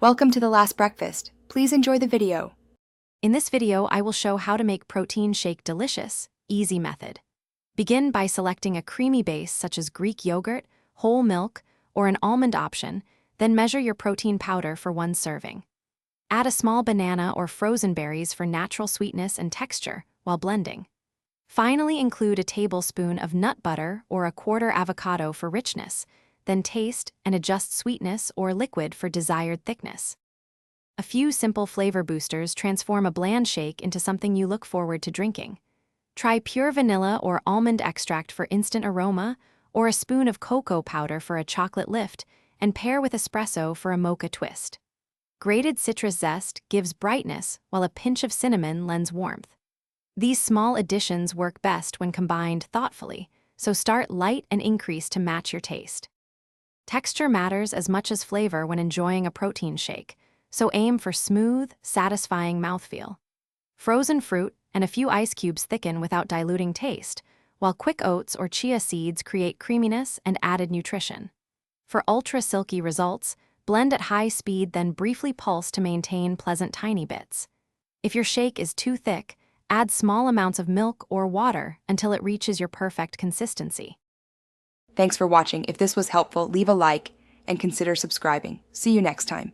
Welcome to The Last Breakfast. Please enjoy the video. In this video, I will show how to make protein shake delicious, easy method. Begin by selecting a creamy base such as Greek yogurt, whole milk, or an almond option, then measure your protein powder for 1 serving. Add a small banana or frozen berries for natural sweetness and texture while blending. Finally, include a tablespoon of nut butter or a quarter avocado for richness, then taste and adjust sweetness or liquid for desired thickness. A few simple flavor boosters transform a bland shake into something you look forward to drinking. Try pure vanilla or almond extract for instant aroma, or a spoon of cocoa powder for a chocolate lift, and pair with espresso for a mocha twist. Grated citrus zest gives brightness, while a pinch of cinnamon lends warmth. These small additions work best when combined thoughtfully, so start light and increase to match your taste. Texture matters as much as flavor when enjoying a protein shake, so aim for smooth, satisfying mouthfeel. Frozen fruit and a few ice cubes thicken without diluting taste, while quick oats or chia seeds create creaminess and added nutrition. For ultra-silky results, blend at high speed then briefly pulse to maintain pleasant tiny bits. If your shake is too thick, add small amounts of milk or water until it reaches your perfect consistency. Thanks for watching. If this was helpful, leave a like and consider subscribing. See you next time.